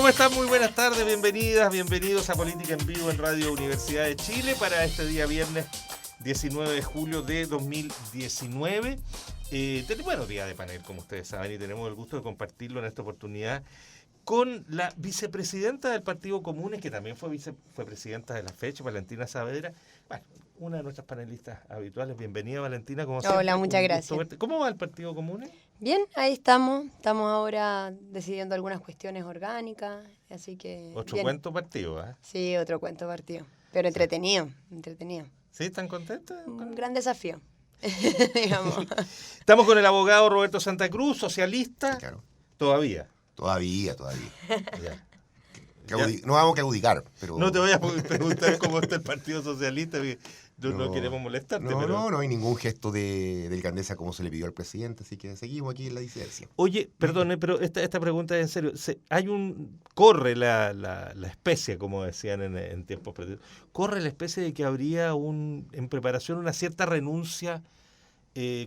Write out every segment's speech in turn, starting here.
¿Cómo están? Muy buenas tardes, bienvenidas, bienvenidos a Política en Vivo en Radio Universidad de Chile para este día viernes 19 de julio de 2019. Tenemos día de panel, como ustedes saben, y tenemos el gusto de compartirlo en esta oportunidad con la vicepresidenta del Partido Comunes, que también fue presidenta de la fecha, Valentina Saavedra. Bueno, una de nuestras panelistas habituales. Bienvenida, Valentina. Como siempre, hola, muchas gracias. ¿Cómo va el Partido Comunes? Bien, ahí estamos. Estamos ahora decidiendo algunas cuestiones orgánicas, así que... Otro bien. cuento partido, ¿eh? Sí, otro cuento partido. Pero entretenido. ¿Sí? ¿Están contentos? Un gran desafío, digamos. Estamos con el abogado Roberto Santa Cruz, socialista. Claro. Todavía. Todavía. Ya. No vamos a claudicar, pero... No te voy a preguntar cómo está el Partido Socialista, porque no queremos molestarte. No hay ningún gesto de alcaldesa como se le pidió al presidente, así que seguimos aquí en la disidencia. Oye, perdone, pero esta pregunta es en serio. Corre la especie, como decían en tiempos perdidos, corre la especie de que habría en preparación una cierta renuncia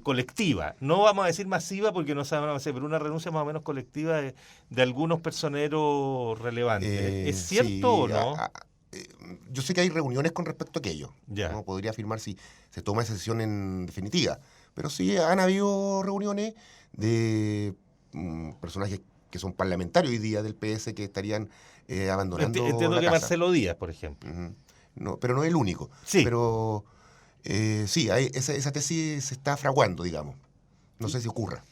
colectiva. No vamos a decir masiva porque no sabemos hacer, pero una renuncia más o menos colectiva de algunos personeros relevantes. ¿Es cierto sí, o no? Yo sé que hay reuniones con respecto a aquello. Ya. No podría afirmar si se toma esa decisión en definitiva. Pero sí han habido reuniones de personajes que son parlamentarios hoy día del PS que estarían abandonando Entiendo la que casa. Marcelo Díaz, por ejemplo. Uh-huh. No, pero no es el único. Sí. Pero sí, esa tesis se está fraguando, digamos. No sé si ocurra.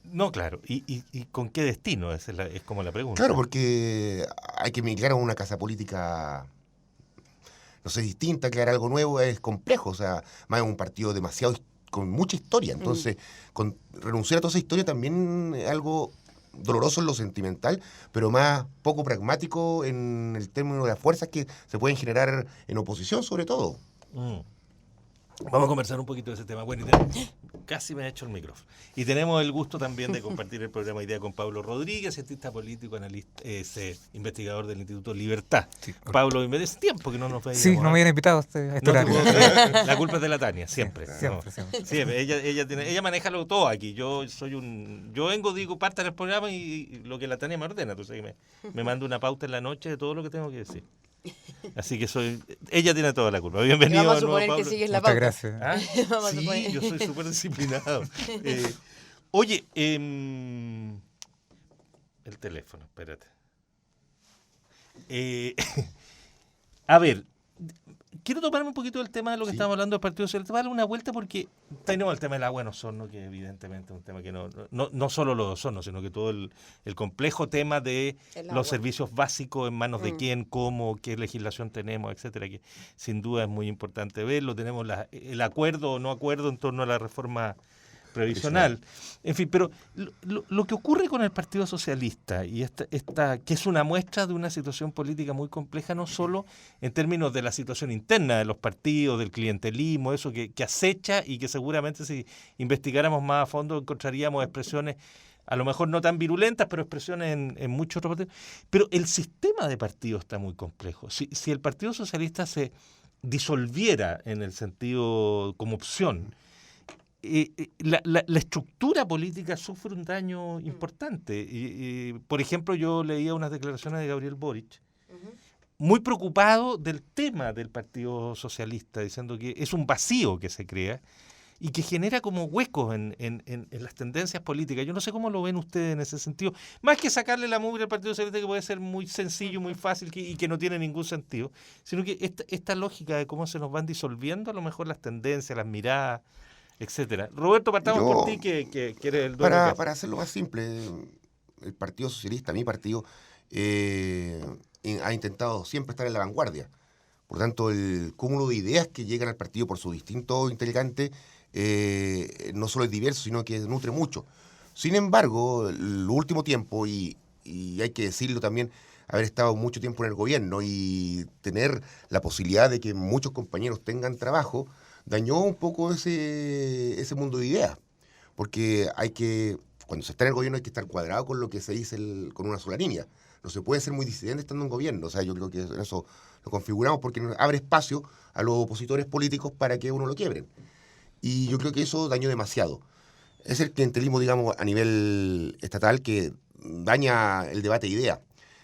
No, claro. ¿Y con qué destino? Es como la pregunta. Claro, porque hay que migrar a una casa política, no sé, distinta, crear algo nuevo es complejo. O sea, más es un partido con mucha historia. Entonces, renunciar a toda esa historia también es algo doloroso en lo sentimental, pero más poco pragmático en el término de las fuerzas que se pueden generar en oposición, sobre todo. Vamos a conversar un poquito de ese tema. Bueno, casi me ha hecho el micrófono. Y tenemos el gusto también de compartir el programa hoy día con Pablo Rodríguez, cientista político, analista, investigador del Instituto Libertad. Sí. Pablo, es tiempo que no nos veíamos. Sí, no me habían invitado a este horario. La culpa es de la Tania, siempre. Siempre. Sí, ella maneja todo aquí. Yo vengo, digo, parte del programa y lo que la Tania me ordena. Entonces me manda una pauta en la noche de todo lo que tengo que decir. Así que ella tiene toda la culpa. Bienvenido. Vamos a suponer que sigues la pauta. Muchas gracias. ¿Ah? Sí, yo soy súper disciplinado. Oye, el teléfono, espérate. A ver, quiero tomarme un poquito del tema de lo que estamos hablando del Partido Socialista. Vale una vuelta porque tenemos el tema del agua en Osorno, que evidentemente es un tema que no solo lo de Osorno, sino que todo el complejo tema de los servicios básicos en manos de quién, cómo, qué legislación tenemos, etcétera, que sin duda es muy importante verlo. Tenemos el acuerdo o no acuerdo en torno a la reforma previsional. En fin, pero lo que ocurre con el Partido Socialista y esta que es una muestra de una situación política muy compleja, no solo en términos de la situación interna de los partidos, del clientelismo, eso que acecha y que seguramente si investigáramos más a fondo encontraríamos expresiones a lo mejor no tan virulentas, pero expresiones en muchos otros partidos. Pero el sistema de partidos está muy complejo. Si el Partido Socialista se disolviera en el sentido como opción, la estructura política sufre un daño importante. Por ejemplo, yo leía unas declaraciones de Gabriel Boric, muy preocupado del tema del Partido Socialista, diciendo que es un vacío que se crea y que genera como huecos en las tendencias políticas. Yo no sé cómo lo ven ustedes en ese sentido. Más que sacarle la mugre al Partido Socialista, que puede ser muy sencillo, muy fácil y que no tiene ningún sentido, sino que esta lógica de cómo se nos van disolviendo a lo mejor las tendencias, las miradas, etcétera. Roberto, partamos por ti, que eres el dueño. Para hacerlo más simple, el Partido Socialista, mi partido, ha intentado siempre estar en la vanguardia. Por tanto, el cúmulo de ideas que llegan al partido por sus distintos integrantes no solo es diverso, sino que nutre mucho. Sin embargo, el último tiempo, y hay que decirlo también, haber estado mucho tiempo en el gobierno y tener la posibilidad de que muchos compañeros tengan trabajo, dañó un poco ese mundo de ideas. Porque cuando se está en el gobierno hay que estar cuadrado con lo que se dice con una sola línea. No se puede ser muy disidente estando en gobierno. O sea, yo creo que eso lo configuramos porque abre espacio a los opositores políticos para que uno lo quiebren. Y yo creo que eso dañó demasiado. Es el clientelismo, digamos, a nivel estatal que daña el debate de ideas.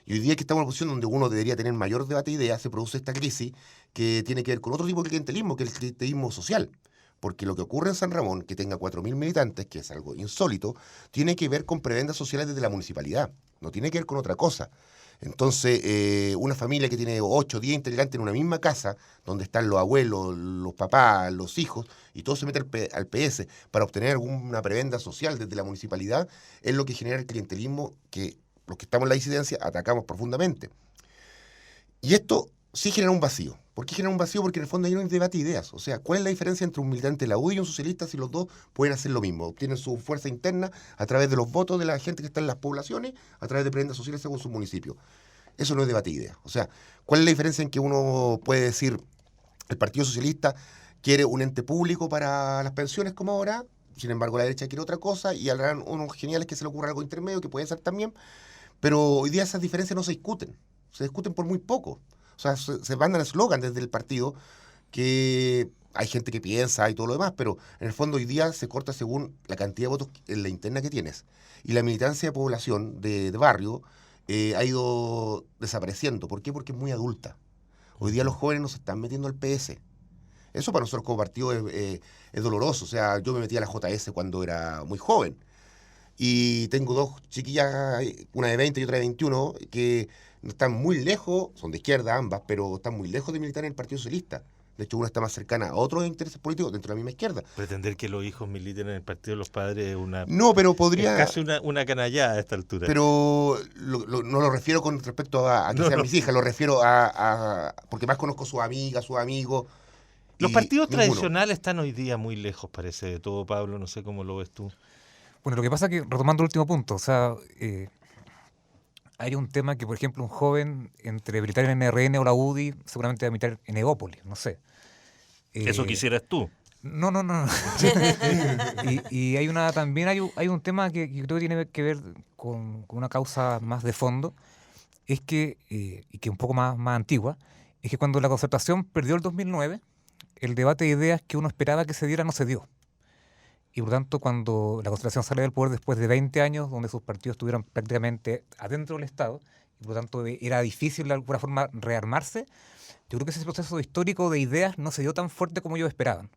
Y hoy día que estamos en una posición donde uno debería tener mayor debate de ideas, se produce esta crisis que tiene que ver con otro tipo de clientelismo, que es el clientelismo social. Porque lo que ocurre en San Ramón, que tenga 4.000 militantes, que es algo insólito, tiene que ver con prebendas sociales desde la municipalidad, no tiene que ver con otra cosa. Entonces, una familia que tiene 8 o 10 integrantes en una misma casa, donde están los abuelos, los papás, los hijos, y todo se mete al PS para obtener alguna prebenda social desde la municipalidad, es lo que genera el clientelismo que los que estamos en la disidencia atacamos profundamente. Y esto sí genera un vacío. ¿Por qué genera un vacío? Porque en el fondo hay un debate de ideas. O sea, ¿cuál es la diferencia entre un militante de la UDI y un socialista si los dos pueden hacer lo mismo? Obtienen su fuerza interna a través de los votos de la gente que está en las poblaciones, a través de prebendas sociales según su municipio. Eso no es debate de ideas. O sea, ¿cuál es la diferencia en que uno puede decir el Partido Socialista quiere un ente público para las pensiones como ahora, sin embargo la derecha quiere otra cosa y habrán unos geniales que se le ocurra algo intermedio que puede ser también, pero hoy día esas diferencias no se discuten por muy poco. O sea, se mandan eslogan desde el partido que hay gente que piensa y todo lo demás, pero en el fondo hoy día se corta según la cantidad de votos en la interna que tienes. Y la militancia de población de barrio ha ido desapareciendo. ¿Por qué? Porque es muy adulta. Hoy día los jóvenes nos están metiendo al PS. Eso para nosotros como partido es doloroso. O sea, yo me metí a la JS cuando era muy joven. Y tengo 2 chiquillas, una de 20 y otra de 21, que están muy lejos, son de izquierda ambas, pero están muy lejos de militar en el Partido Socialista. De hecho, una está más cercana a otros intereses políticos dentro de la misma izquierda. Pretender que los hijos militen en el partido de los padres es una... No, pero podría... Es casi una canallada a esta altura. Pero no lo refiero con respecto a que sean mis hijas, lo refiero porque más conozco a sus amigas, sus amigos. Los y partidos ninguno. tradicionales están hoy día muy lejos, parece, de todo, Pablo. No sé cómo lo ves tú. Bueno, lo que pasa es que, retomando el último punto, o sea, hay un tema que, por ejemplo, un joven entre militar en NRN o la UDI seguramente va a militar en Egópolis, no sé. Eso quisieras tú. No. y también hay un tema que yo creo que tiene que ver con una causa más de fondo, es que, y que es un poco más antigua, es que cuando la Concertación perdió el 2009, el debate de ideas que uno esperaba que se diera no se dio. Y por tanto, cuando la Concertación sale del poder después de 20 años, donde sus partidos estuvieron prácticamente adentro del Estado, y por tanto era difícil de alguna forma rearmarse, yo creo que ese proceso histórico de ideas no se dio tan fuerte como ellos esperaban.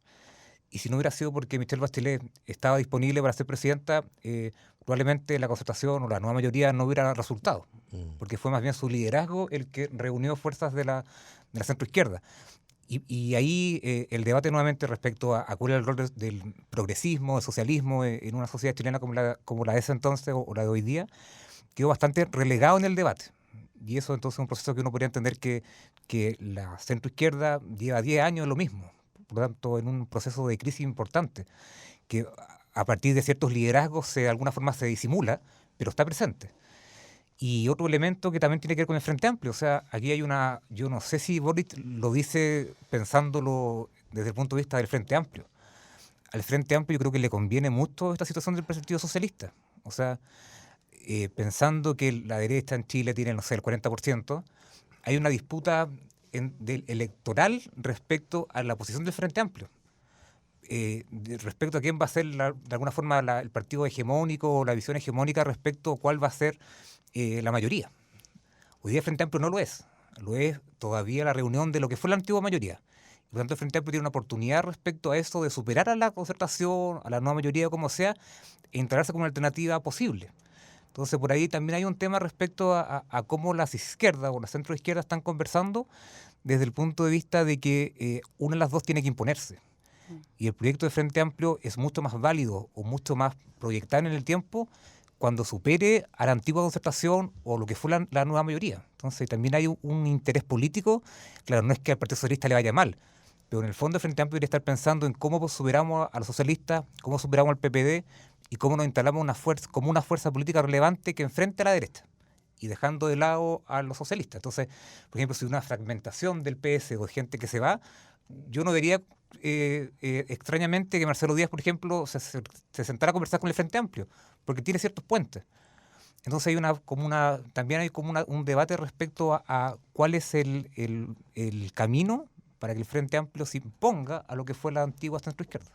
Y si no hubiera sido porque Michelle Bachelet estaba disponible para ser presidenta, probablemente la Concertación o la nueva mayoría no hubiera resultado, porque fue más bien su liderazgo el que reunió fuerzas de la centroizquierda. Y ahí el debate nuevamente respecto a cuál es el rol del progresismo, del socialismo en una sociedad chilena como la de ese entonces o la de hoy día, quedó bastante relegado en el debate. Y eso entonces es un proceso que uno podría entender que la centroizquierda lleva 10 años en lo mismo, por lo tanto en un proceso de crisis importante, que a partir de ciertos liderazgos de alguna forma se disimula, pero está presente. Y otro elemento que también tiene que ver con el Frente Amplio, o sea, aquí hay yo no sé si Boric lo dice pensándolo desde el punto de vista del Frente Amplio. Al Frente Amplio yo creo que le conviene mucho esta situación del Partido Socialista. O sea, pensando que la derecha en Chile tiene, no sé, el 40%, hay una disputa electoral respecto a la posición del Frente Amplio. Respecto a quién va a ser de alguna forma el partido hegemónico o la visión hegemónica respecto a cuál va a ser la mayoría. Hoy día el Frente Amplio no lo es todavía la reunión de lo que fue la antigua mayoría. Por lo tanto, el Frente Amplio tiene una oportunidad respecto a eso de superar a la Concertación, a la nueva mayoría, como sea, e integrarse como una alternativa posible. Entonces, por ahí también hay un tema respecto a cómo las izquierdas o las centroizquierdas están conversando desde el punto de vista de que una de las dos tiene que imponerse. Y el proyecto de Frente Amplio es mucho más válido o mucho más proyectable en el tiempo cuando supere a la antigua Concertación o lo que fue la nueva mayoría. Entonces también hay un interés político. Claro, no es que al Partido Socialista le vaya mal, pero en el fondo el Frente Amplio debería estar pensando en cómo superamos a los socialistas, cómo superamos al PPD y cómo nos instalamos como una fuerza política relevante que enfrente a la derecha y dejando de lado a los socialistas. Entonces, por ejemplo, si hay una fragmentación del PS o de gente que se va, yo no vería extrañamente que Marcelo Díaz, por ejemplo, se sentara a conversar con el Frente Amplio, porque tiene ciertos puentes. Entonces también hay un debate respecto a cuál es el camino para que el Frente Amplio se imponga a lo que fue la antigua centroizquierda.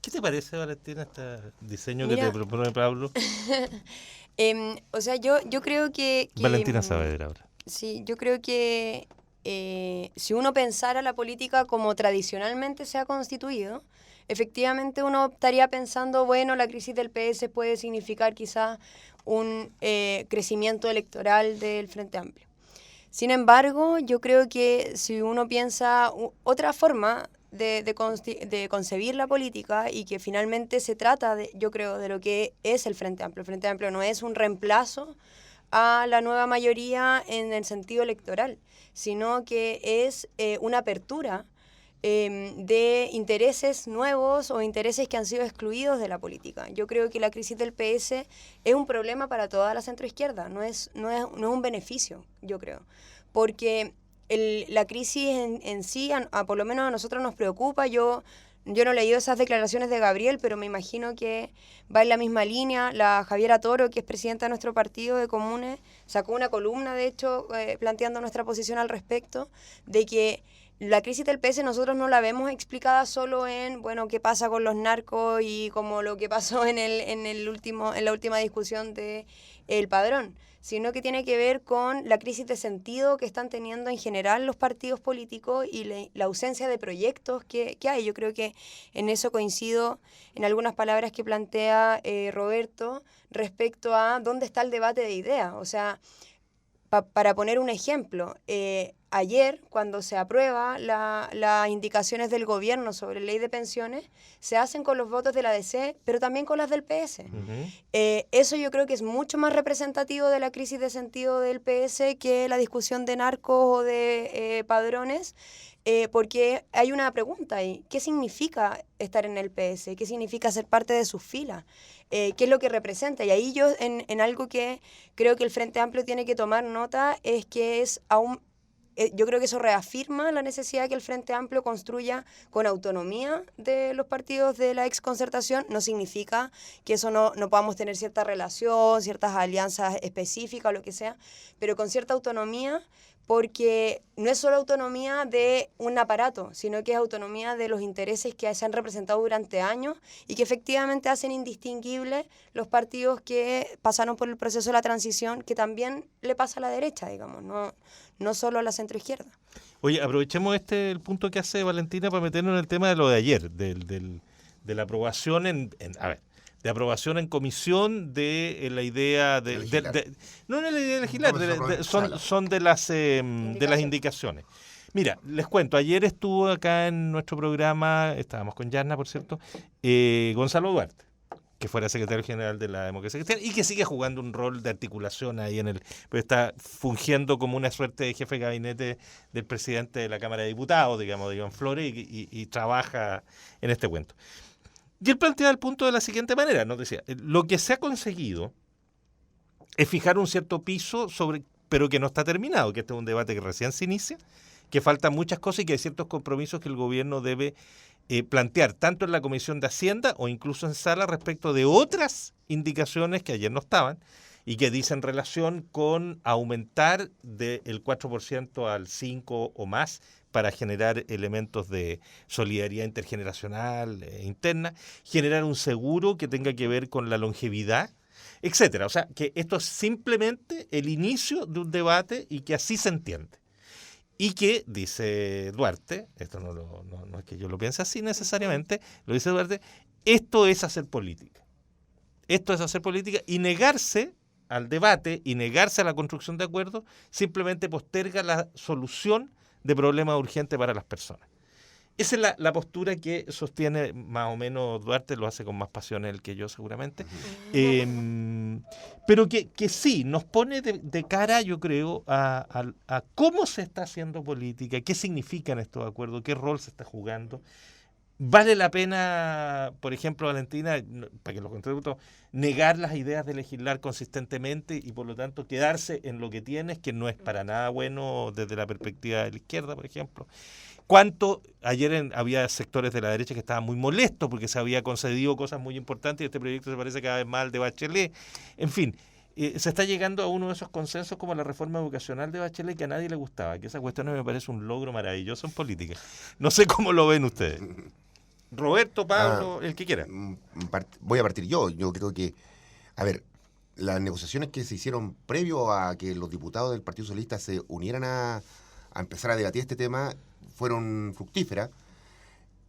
¿Qué te parece, Valentina, este diseño que Mira, te propone Pablo? O sea, yo creo que Valentina Saavedra ahora. sí, yo creo que si uno pensara la política como tradicionalmente se ha constituido, efectivamente uno estaría pensando, bueno, la crisis del PS puede significar quizás un crecimiento electoral del Frente Amplio. Sin embargo, yo creo que si uno piensa otra forma de concebir la política y que finalmente se trata, yo creo, de lo que es el Frente Amplio. El Frente Amplio no es un reemplazo a la nueva mayoría en el sentido electoral, sino que es una apertura de intereses nuevos o intereses que han sido excluidos de la política. Yo creo que la crisis del PS es un problema para toda la centroizquierda, no es un beneficio, yo creo, porque la crisis en sí, por lo menos a nosotros nos preocupa. Yo no he leído esas declaraciones de Gabriel, pero me imagino que va en la misma línea. La Javiera Toro, que es presidenta de nuestro partido de Comunes, sacó una columna, de hecho, planteando nuestra posición al respecto, de que la crisis del PS nosotros no la vemos explicada solo en, bueno, qué pasa con los narcos y como lo que pasó en la última discusión de El Padrón, sino que tiene que ver con la crisis de sentido que están teniendo en general los partidos políticos y la ausencia de proyectos que hay. Yo creo que en eso coincido en algunas palabras que plantea Roberto respecto a dónde está el debate de ideas. O sea, para poner un ejemplo, ayer, cuando se aprueba las indicaciones del gobierno sobre ley de pensiones, se hacen con los votos de la DC, pero también con las del PS. Eso yo creo que es mucho más representativo de la crisis de sentido del PS que la discusión de narcos o de padrones, porque hay una pregunta ahí. ¿Qué significa estar en el PS? ¿Qué significa ser parte de sus filas? ¿Qué es lo que representa? Y ahí yo, en algo que creo que el Frente Amplio tiene que tomar nota, es que es aún... Yo creo que eso reafirma la necesidad de que el Frente Amplio construya con autonomía de los partidos de la exconcertación. No significa que eso no podamos tener cierta relación, ciertas alianzas específicas o lo que sea, pero con cierta autonomía, porque no es solo autonomía de un aparato, sino que es autonomía de los intereses que se han representado durante años y que efectivamente hacen indistinguibles los partidos que pasaron por el proceso de la transición, que también le pasa a la derecha, digamos, no solo a la centroizquierda. Oye, aprovechemos el punto que hace Valentina para meternos en el tema de lo de ayer, de la aprobación de aprobación en comisión de la idea no la idea de legislar, son de las indicaciones. Mira, les cuento, ayer estuvo acá en nuestro programa, estábamos con Yarna, por cierto, Gonzalo Duarte, que fuera secretario general de la Democracia Cristiana y que sigue jugando un rol de articulación ahí pues está fungiendo como una suerte de jefe de gabinete del presidente de la Cámara de Diputados, digamos, de Iván Flores, y trabaja en este cuento. Y él plantea el punto de la siguiente manera, nos decía, lo que se ha conseguido es fijar un cierto piso pero que no está terminado, que este es un debate que recién se inicia, que faltan muchas cosas y que hay ciertos compromisos que el gobierno debe plantear, tanto en la Comisión de Hacienda o incluso en sala, respecto de otras indicaciones que ayer no estaban y que dicen relación con aumentar del 4% al 5% o más para generar elementos de solidaridad intergeneracional interna, generar un seguro que tenga que ver con la longevidad, etcétera. O sea, que esto es simplemente el inicio de un debate y que así se entiende. Y que, dice Duarte, esto no es que yo lo piense así necesariamente, lo dice Duarte, esto es hacer política. Esto es hacer política y negarse al debate y negarse a la construcción de acuerdos simplemente posterga la solución de problemas urgentes para las personas. Esa es la postura que sostiene más o menos Duarte, lo hace con más pasión él que yo seguramente, pero que sí nos pone de cara, yo creo, a cómo se está haciendo política, qué significan estos acuerdos, qué rol se está jugando. ¿Vale la pena, por ejemplo, Valentina, para que los contributores, negar las ideas de legislar consistentemente y por lo tanto quedarse en lo que tienes, que no es para nada bueno desde la perspectiva de la izquierda, por ejemplo? Ayer había sectores de la derecha que estaban muy molestos porque se había concedido cosas muy importantes y este proyecto se parece cada vez más al de Bachelet. En fin, se está llegando a uno de esos consensos como la reforma educacional de Bachelet que a nadie le gustaba, que esa cuestión me parece un logro maravilloso en política. No sé cómo lo ven ustedes. Roberto, Pablo, el que quiera. Voy a partir yo. Yo creo que, a ver, las negociaciones que se hicieron previo a que los diputados del Partido Socialista se unieran a empezar a debatir este tema fueron fructíferas.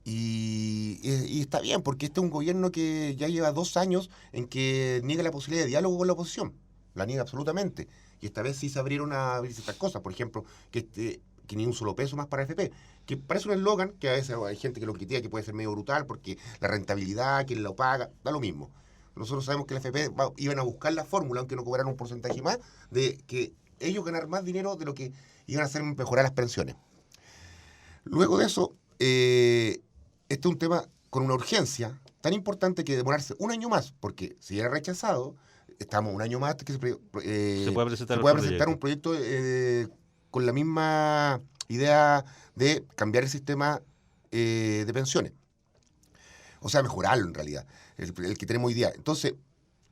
Y está bien, porque este es un gobierno que ya lleva 2 años en que niega la posibilidad de diálogo con la oposición. La niega absolutamente. Y esta vez sí se abrieron a abrir ciertas cosas. Por ejemplo, que ni un solo peso más para FP. Que parece un eslogan, que a veces hay gente que lo critica, que puede ser medio brutal, porque la rentabilidad, quien lo paga, da lo mismo. Nosotros sabemos que la FP iban a buscar la fórmula, aunque no cobraran un porcentaje más, de que ellos ganar más dinero de lo que iban a hacer mejorar las pensiones. Luego de eso, este es un tema con una urgencia tan importante que demorarse un año más, porque si era rechazado, estamos un año más que se puede presentar un proyecto con la misma idea de cambiar el sistema de pensiones. O sea, mejorarlo en realidad, el que tenemos hoy día. Entonces,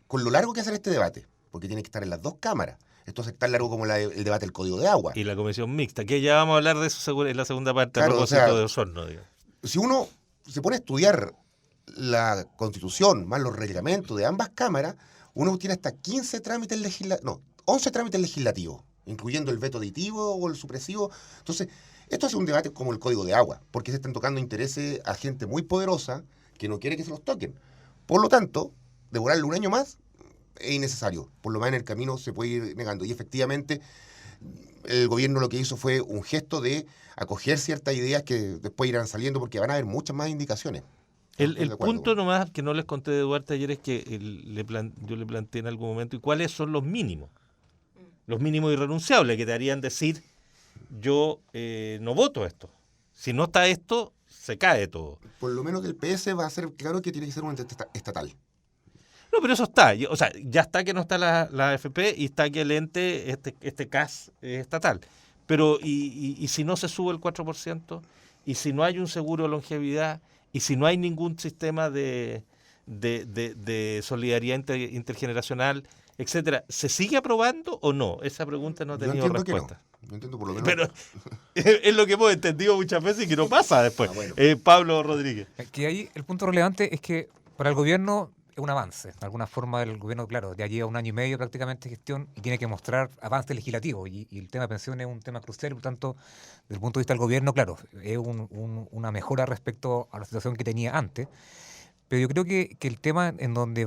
con lo largo que hacer este debate, porque tiene que estar en las 2 cámaras, esto es tan largo como el debate del Código de Agua. Y la comisión mixta, que ya vamos a hablar de eso en la segunda parte, claro, a propósito de Osorno. Digamos. Si uno se pone a estudiar la Constitución más los reglamentos de ambas cámaras, uno tiene hasta 15 trámites legislativos, 11 trámites legislativos, incluyendo el veto aditivo o el supresivo. Entonces, esto es un debate como el Código de Agua, porque se están tocando intereses a gente muy poderosa que no quiere que se los toquen. Por lo tanto, demorarle un año más es innecesario. Por lo menos en el camino se puede ir negando. Y efectivamente, el gobierno lo que hizo fue un gesto de acoger ciertas ideas que después irán saliendo, porque van a haber muchas más indicaciones. El punto nomás que no les conté de Duarte ayer es que yo le planteé en algún momento, ¿y cuáles son los mínimos? Los mínimos irrenunciables que te harían decir, yo no voto esto. Si no está esto, se cae todo. Por lo menos el PS va a ser claro que tiene que ser un ente estatal. No, pero eso está. O sea, ya está que no está la AFP y está que el ente, este CAS estatal. Pero, ¿y si no se sube el 4%? ¿Y si no hay un seguro de longevidad? ¿Y si no hay ningún sistema de solidaridad intergeneracional, etcétera? ¿Se sigue aprobando o no? Esa pregunta no ha tenido respuesta. No entiendo por lo menos. Pero es lo que hemos entendido muchas veces y que no pasa después. Bueno. Pablo Rodríguez. Que ahí el punto relevante es que para el gobierno es un avance. De alguna forma el gobierno, claro, ya lleva 1 año y medio prácticamente de gestión y tiene que mostrar avance legislativo. Y el tema de pensiones es un tema crucial, por lo tanto, desde el punto de vista del gobierno, claro, es una mejora respecto a la situación que tenía antes. Pero yo creo que el tema en donde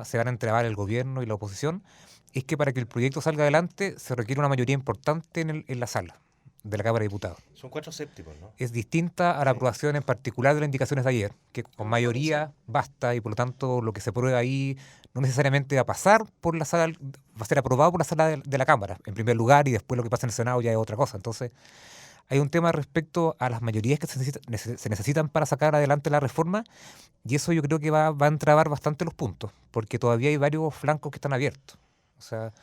se van a entrebar el gobierno y la oposición es que para que el proyecto salga adelante se requiere una mayoría importante en la sala de la Cámara de Diputados. Son 4 séptimos, ¿no? Es distinta a la aprobación en particular de las indicaciones de ayer, que con mayoría basta y por lo tanto lo que se apruebe ahí no necesariamente va a pasar por la sala, va a ser aprobado por la sala de la Cámara, en primer lugar, y después lo que pasa en el Senado ya es otra cosa. Entonces, hay un tema respecto a las mayorías que se necesitan para sacar adelante la reforma, y eso yo creo que va a entrabar bastante los puntos, porque todavía hay varios flancos que están abiertos. O sea,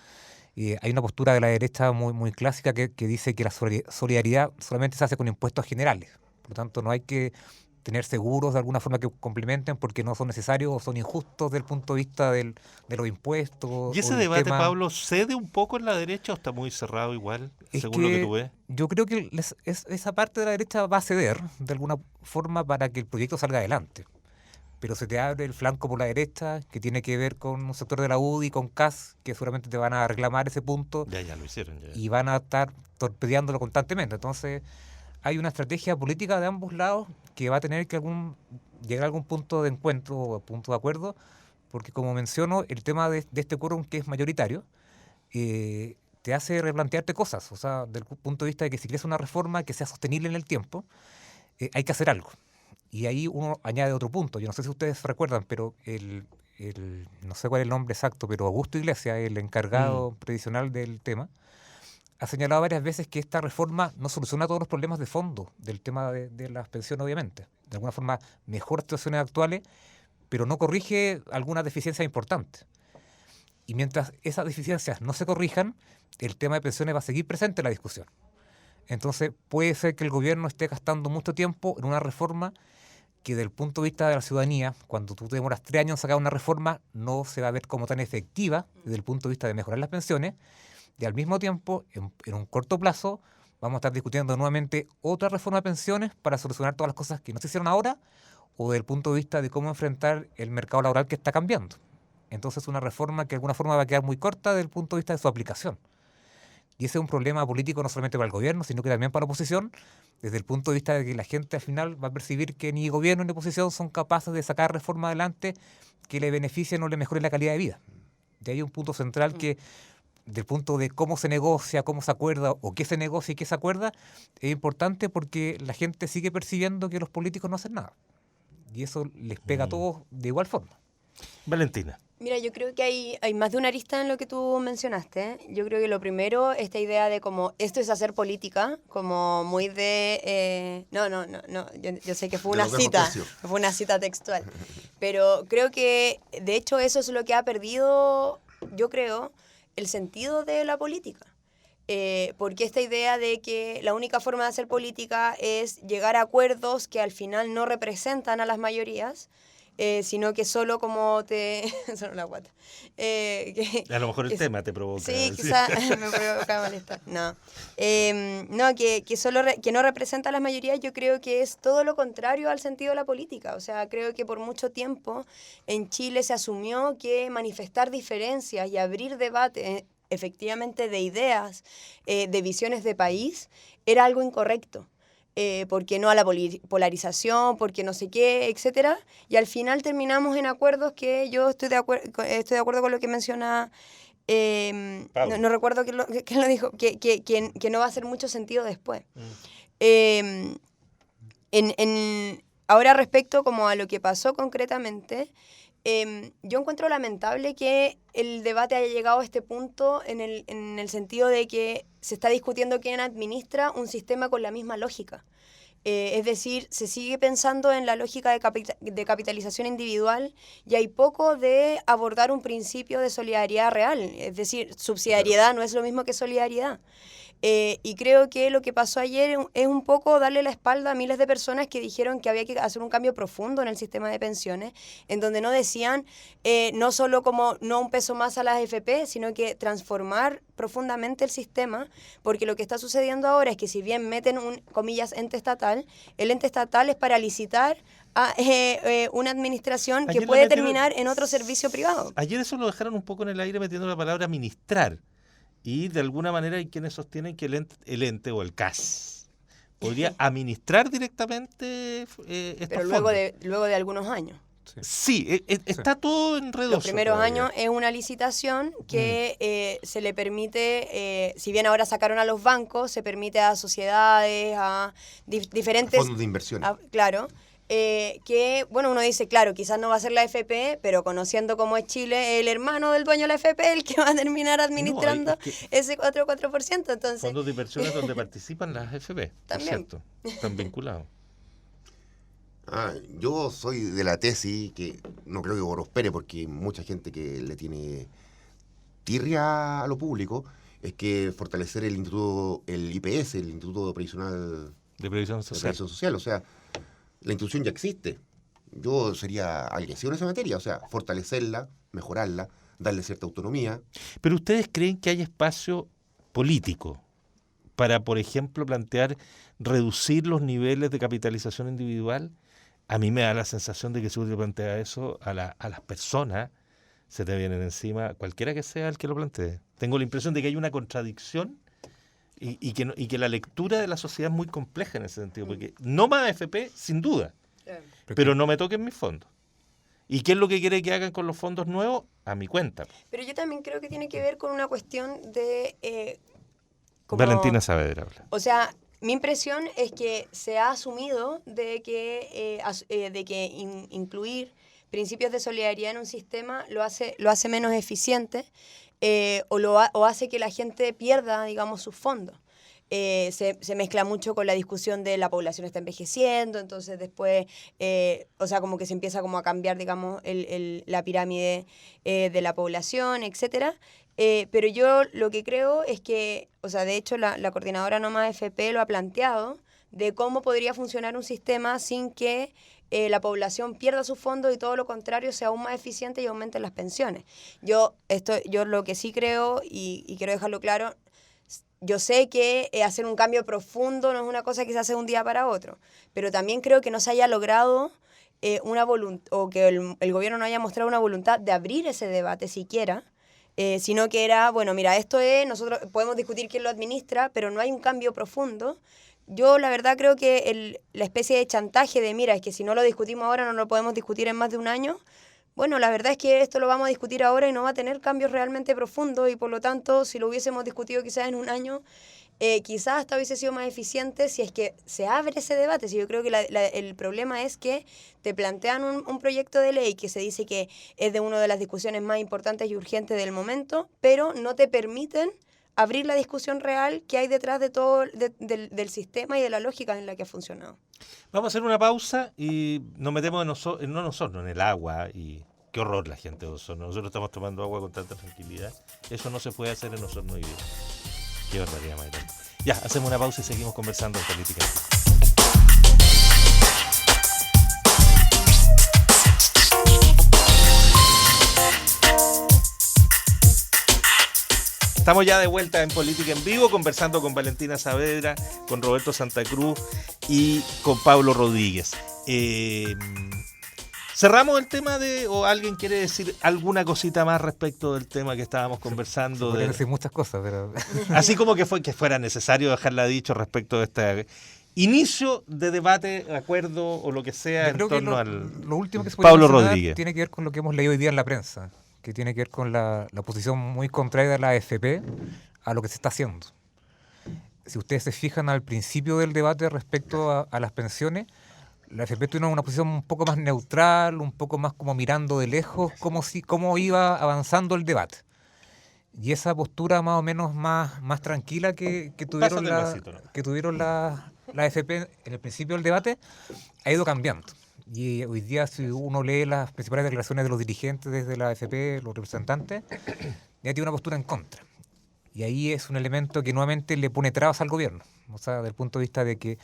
hay una postura de la derecha muy, muy clásica que dice que la solidaridad solamente se hace con impuestos generales. Por lo tanto, no hay que tener seguros de alguna forma que complementen porque no son necesarios o son injustos desde el punto de vista de los impuestos. ¿Y ese debate, Pablo, cede un poco en la derecha o está muy cerrado igual, según lo que tú ves? Yo creo que esa parte de la derecha va a ceder de alguna forma para que el proyecto salga adelante. Pero se te abre el flanco por la derecha, que tiene que ver con un sector de la UDI, con CAS, que seguramente te van a reclamar ese punto. Ya lo hicieron. Ya. Y van a estar torpedeándolo constantemente. Entonces, hay una estrategia política de ambos lados que va a tener que llegar a algún punto de encuentro o punto de acuerdo, porque como menciono, el tema de este quórum que es mayoritario, te hace replantearte cosas. O sea, desde el punto de vista de que si quieres una reforma que sea sostenible en el tiempo, hay que hacer algo. Y ahí uno añade otro punto. Yo no sé si ustedes recuerdan, pero no sé cuál es el nombre exacto, pero Augusto Iglesias, el encargado previsional del tema, ha señalado varias veces que esta reforma no soluciona todos los problemas de fondo del tema de las pensiones, obviamente. De alguna forma mejora situaciones actuales, pero no corrige algunas deficiencias importantes. Y mientras esas deficiencias no se corrijan, el tema de pensiones va a seguir presente en la discusión. Entonces puede ser que el gobierno esté gastando mucho tiempo en una reforma que desde el punto de vista de la ciudadanía, cuando tú te demoras 3 años en sacar una reforma, no se va a ver como tan efectiva desde el punto de vista de mejorar las pensiones, y al mismo tiempo, en un corto plazo, vamos a estar discutiendo nuevamente otra reforma de pensiones para solucionar todas las cosas que no se hicieron ahora o desde el punto de vista de cómo enfrentar el mercado laboral que está cambiando. Entonces, una reforma que de alguna forma va a quedar muy corta desde el punto de vista de su aplicación. Y ese es un problema político no solamente para el gobierno, sino que también para la oposición, desde el punto de vista de que la gente al final va a percibir que ni gobierno ni oposición son capaces de sacar reformas adelante que le beneficien o le mejoren la calidad de vida. Y hay un punto central que, del punto de cómo se negocia, cómo se acuerda, o qué se negocia y qué se acuerda, es importante porque la gente sigue percibiendo que los políticos no hacen nada. Y eso les pega a todos de igual forma. Valentina. Mira, yo creo que hay más de una arista en lo que tú mencionaste, ¿eh? Yo creo que lo primero, esta idea de como esto es hacer política, como muy de... no, yo sé que fue una cita textual, pero creo que de hecho eso es lo que ha perdido, yo creo, el sentido de la política. Porque esta idea de que la única forma de hacer política es llegar a acuerdos que al final no representan a las mayorías, sino que solo como te... solo la guata. A lo mejor el tema te provoca. Sí, quizás me provoca malestar. No, que no representa a las mayorías, yo creo que es todo lo contrario al sentido de la política. O sea, creo que por mucho tiempo en Chile se asumió que manifestar diferencias y abrir debate efectivamente de ideas, de visiones de país, era algo incorrecto. Porque no a la polarización, porque no sé qué, etcétera, y al final terminamos en acuerdos que yo estoy de acuerdo con lo que menciona, no recuerdo quién lo dijo, que no va a hacer mucho sentido después. Ahora respecto como a lo que pasó concretamente, yo encuentro lamentable que el debate haya llegado a este punto en el sentido de que se está discutiendo quién administra un sistema con la misma lógica. Es decir, se sigue pensando en la lógica de capitalización individual y hay poco de abordar un principio de solidaridad real. Es decir, subsidiariedad no es lo mismo que solidaridad. Y creo que lo que pasó ayer es un poco darle la espalda a miles de personas que dijeron que había que hacer un cambio profundo en el sistema de pensiones, en donde no decían no solo como no un peso más a las AFP, sino que transformar profundamente el sistema, porque lo que está sucediendo ahora es que si bien meten un, comillas, ente estatal, el ente estatal es para licitar a una administración que puede terminar en otro servicio privado. Ayer eso lo dejaron un poco en el aire metiendo la palabra administrar. Y de alguna manera hay quienes sostienen que el ente o el CAS podría administrar directamente estos Pero fondos. luego de algunos años. Sí, está todo enredoso. Los primeros todavía. años es una licitación que se le permite, si bien ahora sacaron a los bancos, se permite a sociedades, a diferentes... Fondos de inversión. Claro. Que, bueno, uno dice, claro, quizás no va a ser la FP, pero conociendo cómo es Chile, el hermano del dueño de la FP, el que va a terminar administrando ese 4%. Entonces, fondos de inversiones donde participan las FP, también. por cierto, están vinculados. Yo soy de la tesis que no creo que prospere porque mucha gente que le tiene tirria a lo público es que fortalecer el instituto, el IPS, el Instituto Previsional De Previsión Social. O sea, la institución ya existe. Yo sería agresivo en esa materia, o sea, fortalecerla, mejorarla, darle cierta autonomía. Pero ¿ustedes creen que hay espacio político para, por ejemplo, plantear reducir los niveles de capitalización individual? A mí me da la sensación de que si uno plantea eso a las personas, se te vienen encima cualquiera que sea el que lo plantee. Tengo la impresión de que hay una contradicción y que la lectura de la sociedad es muy compleja en ese sentido, porque no más AFP, sin duda, pero no me toquen mis fondos. ¿Y qué es lo que quiere que hagan con los fondos nuevos? A mi cuenta. Pero yo también creo que tiene que ver con una cuestión de... Valentina Saavedra habla. O sea, mi impresión es que se ha asumido de que incluir principios de solidaridad en un sistema lo hace menos eficiente o hace que la gente pierda, digamos, sus fondos. Se mezcla mucho con la discusión de la población está envejeciendo, entonces después, o sea, como que se empieza como a cambiar, digamos, la pirámide de la población, etcétera. Pero yo lo que creo es que, o sea, de hecho la coordinadora No Más FP lo ha planteado, de cómo podría funcionar un sistema sin que la población pierda sus fondos y todo lo contrario sea aún más eficiente y aumenten las pensiones. Yo lo que sí creo, y quiero dejarlo claro, yo sé que hacer un cambio profundo no es una cosa que se hace de un día para otro, pero también creo que no se haya logrado una voluntad, o que el gobierno no haya mostrado una voluntad de abrir ese debate siquiera, sino que era, bueno, mira, esto es, nosotros podemos discutir quién lo administra, pero no hay un cambio profundo. Yo la verdad creo que la especie de chantaje de, mira, es que si no lo discutimos ahora no lo podemos discutir en más de un año, bueno, la verdad es que esto lo vamos a discutir ahora y no va a tener cambios realmente profundos y por lo tanto, si lo hubiésemos discutido quizás en un año, quizás hasta hubiese sido más eficiente si es que se abre ese debate. Si yo creo que el problema es que te plantean un proyecto de ley que se dice que es de una de las discusiones más importantes y urgentes del momento, pero no te permiten abrir la discusión real que hay detrás de todo del sistema y de la lógica en la que ha funcionado. Vamos a hacer una pausa y nos metemos en el agua. Y qué horror la gente de Osorno. Nosotros estamos tomando agua con tanta tranquilidad. Eso no se puede hacer en Osorno hoy día. Qué barbaridad, Mayra. Ya, hacemos una pausa y seguimos conversando en política. Estamos ya de vuelta en Política en Vivo, conversando con Valentina Saavedra, con Roberto Santa Cruz y con Pablo Rodríguez. Cerramos el tema o alguien quiere decir alguna cosita más respecto del tema que estábamos conversando. Se podrían decir muchas cosas, pero... Así como que fuera necesario dejarla dicho respecto de este inicio de debate, acuerdo o lo que sea en torno al lo último que se Pablo mencionar Rodríguez. Tiene que ver con lo que hemos leído hoy día en la prensa, que tiene que ver con la posición muy contraria de la AFP a lo que se está haciendo. Si ustedes se fijan al principio del debate respecto a las pensiones, la AFP tuvo una posición un poco más neutral, un poco más como mirando de lejos cómo iba avanzando el debate. Y esa postura más o menos más tranquila que tuvieron la AFP en el principio del debate ha ido cambiando. Y hoy día, si uno lee las principales declaraciones de los dirigentes desde la AFP, los representantes, ya tiene una postura en contra. Y ahí es un elemento que nuevamente le pone trabas al gobierno. O sea, desde el punto de vista de que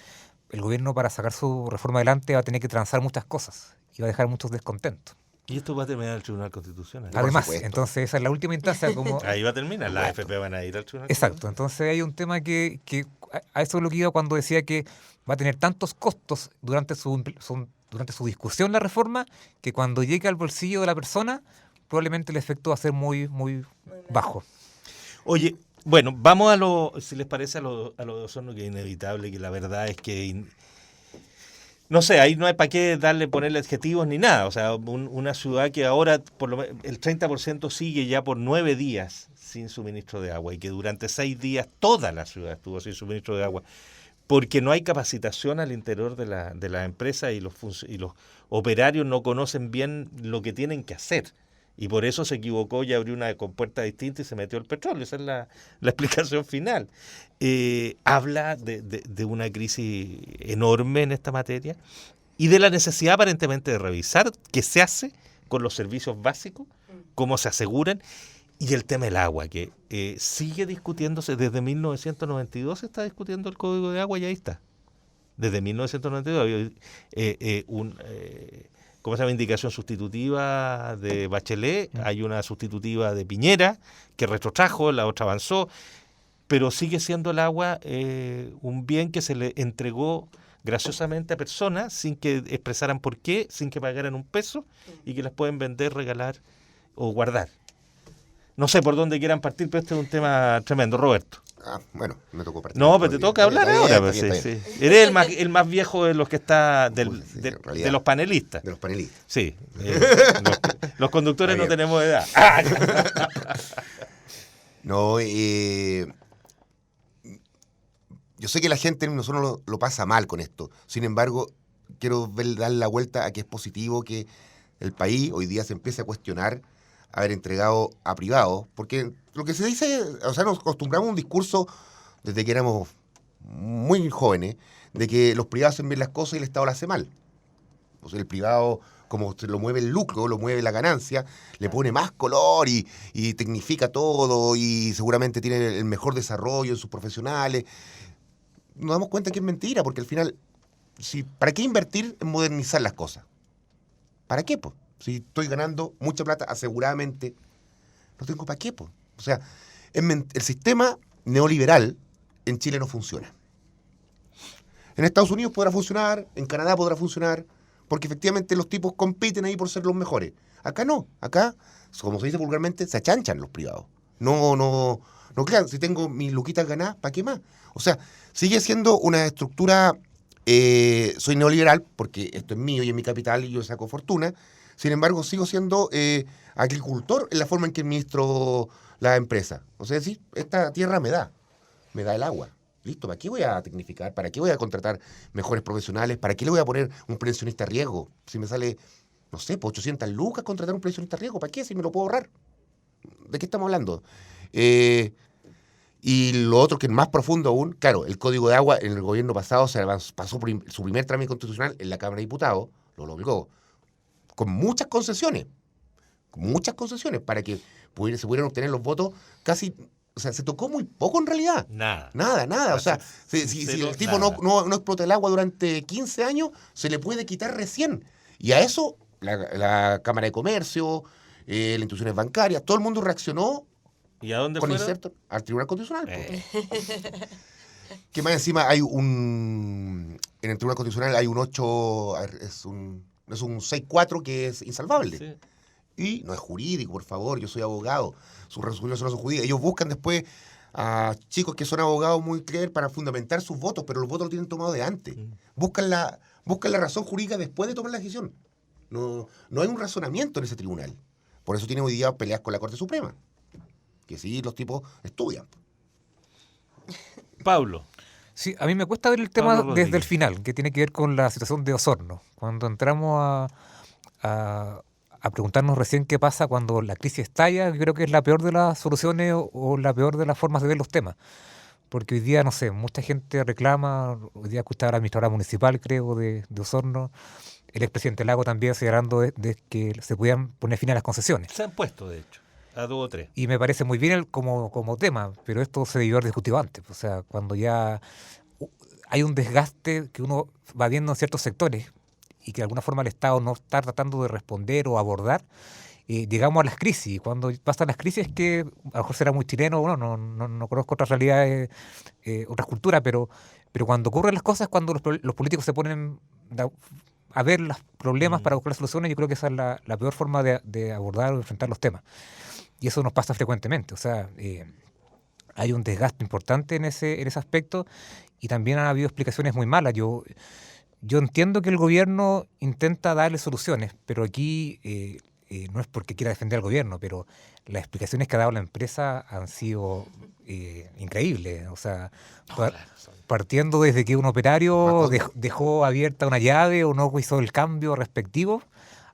el gobierno, para sacar su reforma adelante, va a tener que transar muchas cosas y va a dejar muchos descontentos. Y esto va a terminar el Tribunal Constitucional. Además, entonces esa es la última instancia. Ahí va a terminar, las AFP van a ir al Tribunal Exacto, entonces hay un tema que a eso es lo que iba cuando decía que va a tener tantos costos durante su discusión la reforma, que cuando llegue al bolsillo de la persona, probablemente el efecto va a ser muy, muy bajo. Oye, bueno, vamos si les parece, a lo de Osorno, que es inevitable, que la verdad es que... No sé, ahí no hay para qué ponerle adjetivos ni nada. O sea, una ciudad que ahora por lo menos el 30% sigue ya por 9 días sin suministro de agua y que durante 6 días toda la ciudad estuvo sin suministro de agua porque no hay capacitación al interior de la empresa y los operarios no conocen bien lo que tienen que hacer. Y por eso se equivocó y abrió una compuerta distinta y se metió el petróleo. Esa es la explicación final. Habla de una crisis enorme en esta materia y de la necesidad aparentemente de revisar qué se hace con los servicios básicos, cómo se aseguran, y el tema del agua, que sigue discutiéndose. Desde 1992 se está discutiendo el Código de Agua y ahí está. Desde 1992 había ¿cómo se llama? Indicación sustitutiva de Bachelet, hay una sustitutiva de Piñera que retrotrajo, la otra avanzó, pero sigue siendo el agua un bien que se le entregó graciosamente a personas sin que expresaran por qué, sin que pagaran un peso y que las pueden vender, regalar o guardar. No sé por dónde quieran partir, pero este es un tema tremendo. Roberto. Bueno, me tocó partir. No, pero te toca hablar ahora. Pues, sí. Eres el más viejo de los que está, de los panelistas. De los panelistas. Sí. Los conductores no tenemos edad. No, yo sé que la gente nosotros lo pasa mal con esto. Sin embargo, quiero dar la vuelta a que es positivo que el país hoy día se empiece a cuestionar haber entregado a privados, porque lo que se dice, o sea, nos acostumbramos a un discurso desde que éramos muy jóvenes, de que los privados hacen bien las cosas y el Estado las hace mal. O sea, el privado, como se lo mueve el lucro, lo mueve la ganancia, le pone más color y tecnifica todo y seguramente tiene el mejor desarrollo en sus profesionales. Nos damos cuenta que es mentira, porque al final, ¿para qué invertir en modernizar las cosas? ¿Para qué, pues? Si estoy ganando mucha plata aseguradamente, no tengo para qué, pues. O sea, el sistema neoliberal en Chile no funciona. En Estados Unidos podrá funcionar, en Canadá podrá funcionar, porque efectivamente los tipos compiten ahí por ser los mejores. Acá no, acá, como se dice vulgarmente, se achanchan los privados. No, claro, si tengo mis luquitas ganadas, ¿para qué más? O sea, sigue siendo una estructura, soy neoliberal, porque esto es mío y es mi capital y yo saco fortuna, sin embargo, sigo siendo agricultor en la forma en que administro la empresa. O sea, sí, esta tierra me da el agua. Listo, ¿para qué voy a tecnificar? ¿Para qué voy a contratar mejores profesionales? ¿Para qué le voy a poner un pensionista a riesgo? Si me sale, no sé, por 800 lucas contratar un pensionista a riesgo, ¿para qué? Si me lo puedo ahorrar. ¿De qué estamos hablando? Y lo otro que es más profundo aún, claro, el Código de Agua en el gobierno pasado pasó su primer trámite constitucional en la Cámara de Diputados, lo obligó, con muchas concesiones para que se pudieran obtener los votos casi. O sea, se tocó muy poco en realidad. Nada. O sea, si el tipo no explota el agua durante 15 años, se le puede quitar recién. Y a eso la Cámara de Comercio, las instituciones bancarias, todo el mundo reaccionó. ¿Y a dónde con fueron? inserto al Tribunal Constitucional. Que más encima hay en el Tribunal Constitucional hay un 8, es un 6-4 que es insalvable. Sí. Y no es jurídico, por favor, yo soy abogado. Sus resoluciones no son jurídicas. Ellos buscan después a chicos que son abogados muy clever para fundamentar sus votos, pero los votos los tienen tomados de antes. Buscan la razón jurídica después de tomar la decisión. No hay un razonamiento en ese tribunal. Por eso tiene hoy día peleas con la Corte Suprema. Que sí, los tipos estudian. Pablo. Sí, a mí me cuesta ver el tema desde el final, que tiene que ver con la situación de Osorno. Cuando entramos a preguntarnos recién qué pasa cuando la crisis estalla, yo creo que es la peor de las soluciones o la peor de las formas de ver los temas. Porque hoy día, no sé, mucha gente reclama, hoy día escuchaba a la administradora municipal, creo, de Osorno, el expresidente Lago también señalando de que se podían poner fin a las concesiones. Se han puesto, de hecho, a 2 o 3. Y me parece muy bien como tema, pero esto se debió haber discutido antes. O sea, cuando ya hay un desgaste que uno va viendo en ciertos sectores y que de alguna forma el Estado no está tratando de responder o abordar, llegamos a las crisis. Y cuando pasan las crisis, que a lo mejor será muy chileno, bueno, no conozco otras realidades, otras culturas, pero cuando ocurren las cosas, cuando los políticos se ponen a ver los problemas para buscar soluciones, yo creo que esa es la peor forma de abordar o enfrentar los temas. Y eso nos pasa frecuentemente. O sea, hay un desgaste importante en ese aspecto y también ha habido explicaciones muy malas. Yo entiendo que el gobierno intenta darle soluciones, pero aquí no es porque quiera defender al gobierno, pero las explicaciones que ha dado la empresa han sido increíbles. O sea, partiendo desde que un operario dejó abierta una llave o no hizo el cambio respectivo,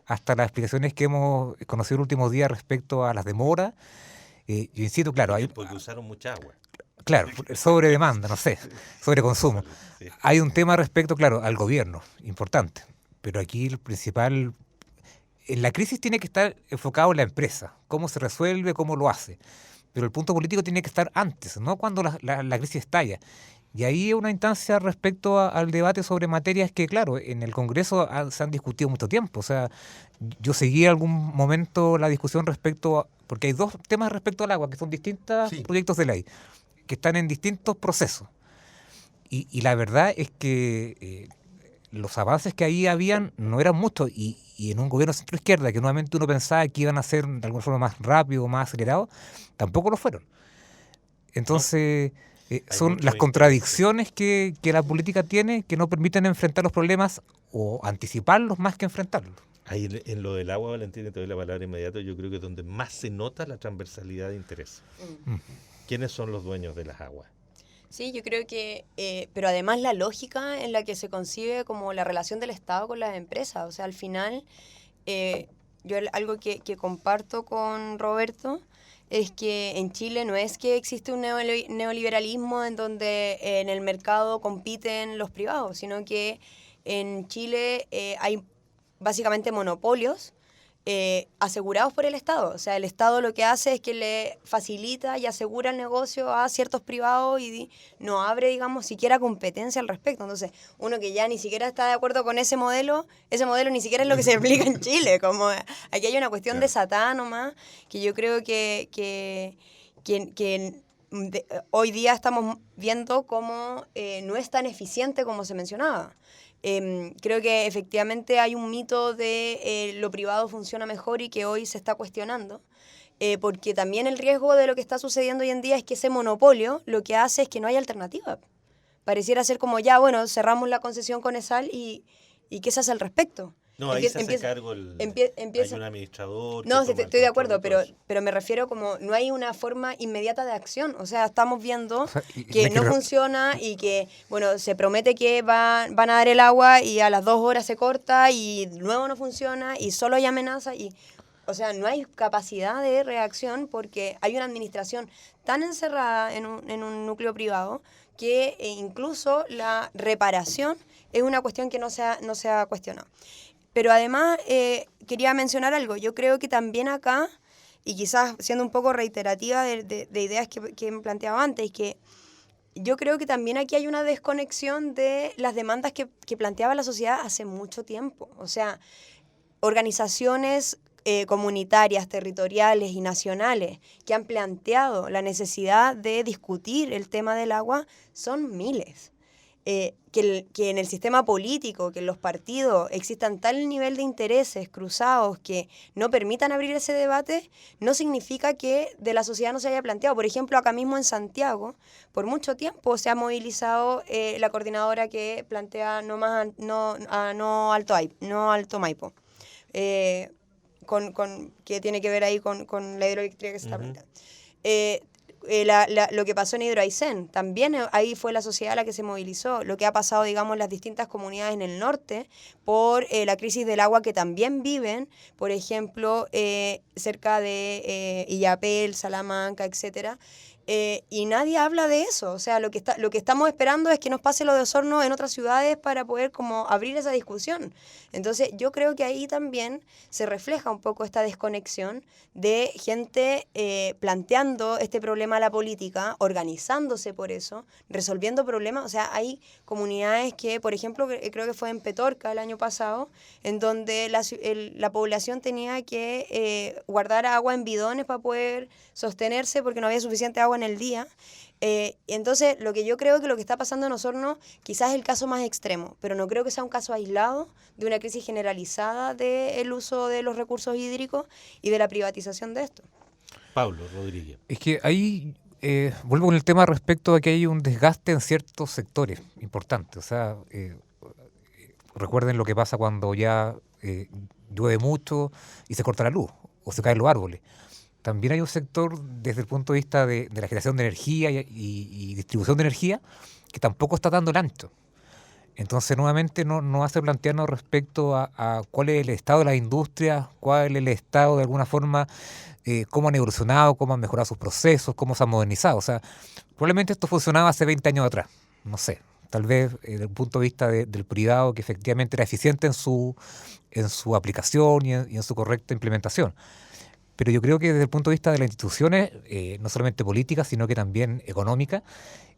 hasta las explicaciones que hemos conocido en los últimos días respecto a las demoras. Yo insisto, claro, porque usaron mucha agua. Claro, sobre demanda, no sé, sobre consumo. Sí. Hay un tema respecto, claro, al gobierno, importante. Pero aquí el principal... La crisis tiene que estar enfocado en la empresa, cómo se resuelve, cómo lo hace. Pero el punto político tiene que estar antes, no cuando la crisis estalla. Y ahí hay una instancia respecto al debate sobre materias que, claro, en el Congreso se han discutido mucho tiempo. O sea, yo seguí en algún momento la discusión respecto porque hay dos temas respecto al agua, que son distintos proyectos de ley, que están en distintos procesos. Y la verdad es que los avances que ahí habían no eran muchos. Y en un gobierno centro-izquierda, que nuevamente uno pensaba que iban a ser de alguna forma más rápido, más acelerado, tampoco lo fueron. Entonces... son las contradicciones que la política tiene que no permiten enfrentar los problemas o anticiparlos más que enfrentarlos. Ahí en lo del agua, Valentín, te doy la palabra inmediato, yo creo que es donde más se nota la transversalidad de interés. ¿Quiénes son los dueños de las aguas? Sí, yo creo que, pero además la lógica en la que se concibe como la relación del Estado con las empresas. O sea, al final, yo algo que comparto con Roberto es que en Chile no es que existe un neoliberalismo en donde en el mercado compiten los privados, sino que en Chile hay básicamente monopolios asegurados por el Estado. O sea, el Estado lo que hace es que le facilita y asegura el negocio a ciertos privados y no abre, digamos, siquiera competencia al respecto. Entonces, uno que ya ni siquiera está de acuerdo con ese modelo ni siquiera es lo que se aplica en Chile. Como aquí hay una cuestión desatada nomás, que yo creo que hoy día estamos viendo cómo no es tan eficiente como se mencionaba. Creo que efectivamente hay un mito de lo privado funciona mejor y que hoy se está cuestionando. Porque también el riesgo de lo que está sucediendo hoy en día es que ese monopolio lo que hace es que no hay alternativa. Pareciera ser como ya, bueno, cerramos la concesión con ESAL y ¿qué se hace al respecto? No, ahí se hace cargo hay un administrador. No, que sí, toma estoy el de acuerdo, control y todo pero me refiero como no hay una forma inmediata de acción. O sea, estamos viendo O sea, que no funciona y que, bueno, se promete que van a dar el agua y a las 2 horas se corta y luego no funciona y solo hay amenaza y... O sea, no hay capacidad de reacción porque hay una administración tan encerrada en un núcleo privado que incluso la reparación es una cuestión que no se ha cuestionado. Pero además quería mencionar algo. Yo creo que también acá, y quizás siendo un poco reiterativa de ideas que me planteaba antes, que yo creo que también aquí hay una desconexión de las demandas que planteaba la sociedad hace mucho tiempo. O sea, organizaciones comunitarias, territoriales y nacionales que han planteado la necesidad de discutir el tema del agua son miles. Que en el sistema político, que en los partidos existan tal nivel de intereses cruzados que no permitan abrir ese debate, no significa que de la sociedad no se haya planteado. Por ejemplo, acá mismo en Santiago, por mucho tiempo se ha movilizado la coordinadora que plantea no Alto Maipo. Que tiene que ver ahí con la hidroeléctrica que se está planteando. Lo que pasó en Hidroaicén, también ahí fue la sociedad la que se movilizó. Lo que ha pasado, digamos, en las distintas comunidades en el norte por la crisis del agua que también viven, por ejemplo, cerca de Illapel, Salamanca, etcétera. Y nadie habla de eso. O sea, lo que estamos esperando es que nos pase lo de Osorno en otras ciudades para poder como abrir esa discusión. Entonces, yo creo que ahí también se refleja un poco esta desconexión de gente planteando este problema a la política, organizándose por eso, resolviendo problemas. O sea, hay comunidades que, por ejemplo, creo que fue en Petorca el año pasado, en donde la población tenía que guardar agua en bidones para poder sostenerse porque no había suficiente agua en el día. Entonces, lo que yo creo que lo que está pasando en Osorno quizás es el caso más extremo, pero no creo que sea un caso aislado de una crisis generalizada del uso de los recursos hídricos y de la privatización de esto. Pablo Rodríguez. Es que ahí vuelvo con el tema respecto a que hay un desgaste en ciertos sectores importantes. O sea, recuerden lo que pasa cuando ya llueve mucho y se corta la luz o se caen los árboles. También hay un sector desde el punto de vista de la generación de energía y distribución de energía que tampoco está dando el ancho. Entonces, nuevamente, no hace plantearnos respecto a cuál es el estado de las industrias, cuál es el estado, de alguna forma, cómo han evolucionado, cómo han mejorado sus procesos, cómo se han modernizado. O sea, probablemente esto funcionaba hace 20 años atrás, no sé. Tal vez desde el punto de vista del privado, que efectivamente era eficiente en su aplicación y en su correcta implementación. Pero yo creo que desde el punto de vista de las instituciones, no solamente políticas, sino que también económicas,